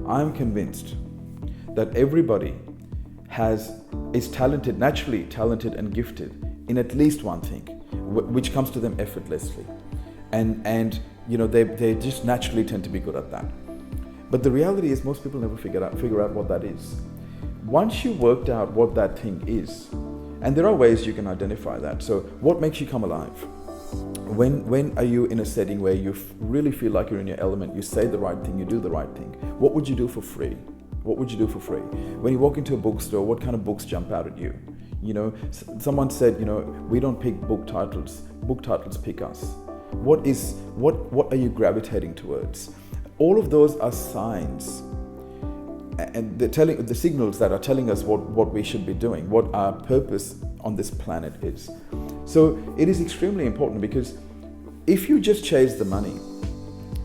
I'm convinced that everybody is talented, naturally talented and gifted in at least one thing, which comes to them effortlessly. And they just naturally tend to be good at that. But the reality is most people never figure out what that is. Once you worked out what that thing is, and there are ways you can identify that. So what makes you come alive? When are you in a setting where you really feel like you're in your element, you say the right thing, you do the right thing? What would you do for free? What would you do for free? When you walk into a bookstore, what kind of books jump out at you? Someone said, we don't pick book titles pick us. What are you gravitating towards? All of those are signs, and the signals that are telling us what we should be doing, what our purpose on this planet is. So it is extremely important, because if you just chase the money,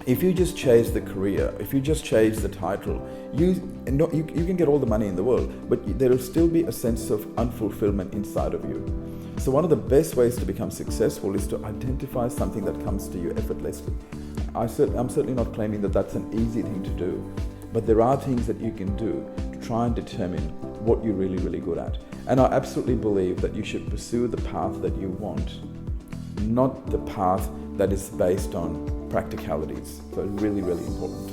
if you just chase the career, if you just chase the title, you can get all the money in the world, but there will still be a sense of unfulfillment inside of you. So one of the best ways to become successful is to identify something that comes to you effortlessly. I'm certainly not claiming that that's an easy thing to do, but there are things that you can do to try and determine what you're really, really good at. And I absolutely believe that you should pursue the path that you want, not the path that is based on practicalities. So it's really, really important.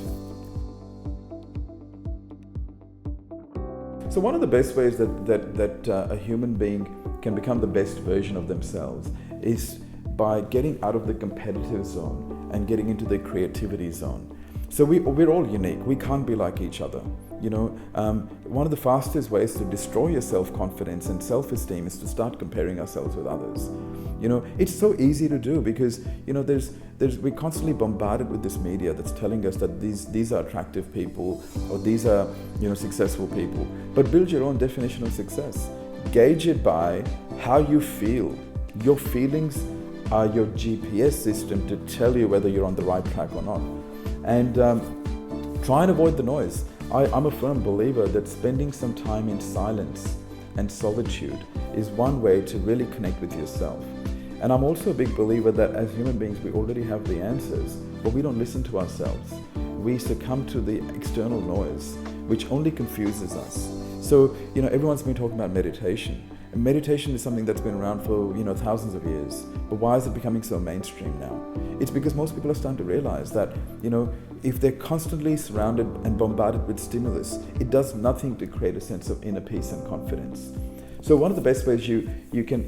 So one of the best ways that a human being can become the best version of themselves is by getting out of the competitive zone and getting into the creativity zone. So we're all unique. We can't be like each other. One of the fastest ways to destroy your self-confidence and self-esteem is to start comparing ourselves with others. It's so easy to do because we're constantly bombarded with this media that's telling us that these are attractive people, or these are successful people. But build your own definition of success. Gauge it by how you feel. Your feelings are your GPS system to tell you whether you're on the right track or not. And try and avoid the noise. I'm a firm believer that spending some time in silence and solitude is one way to really connect with yourself. And I'm also a big believer that as human beings, we already have the answers, but we don't listen to ourselves. We succumb to the external noise, which only confuses us. So, everyone's been talking about meditation. And meditation is something that's been around for, thousands of years. But why is it becoming so mainstream now? It's because most people are starting to realize that, if they're constantly surrounded and bombarded with stimulus, it does nothing to create a sense of inner peace and confidence. So one of the best ways you can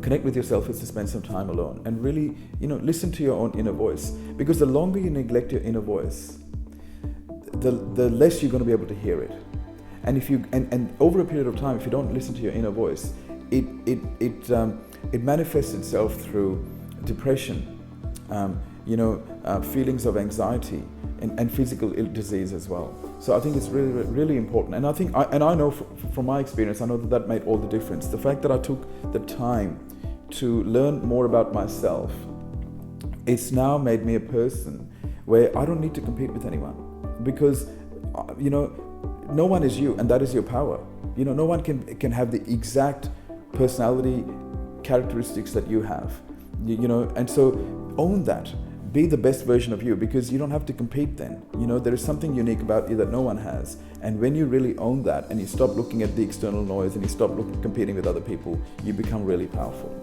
connect with yourself is to spend some time alone and really, listen to your own inner voice. Because the longer you neglect your inner voice, the less you're going to be able to hear it. And if you and over a period of time, if you don't listen to your inner voice, it manifests itself through depression, feelings of anxiety, and physical disease as well. So I think it's really, really important. And I know from my experience, I know that made all the difference. The fact that I took the time to learn more about myself, it's now made me a person where I don't need to compete with anyone, because no one is you, and that is your power. No one can have the exact personality characteristics that you have. And so own that. Be the best version of you, because you don't have to compete then. There is something unique about you that no one has. And when you really own that and you stop looking at the external noise and you stop competing with other people, you become really powerful.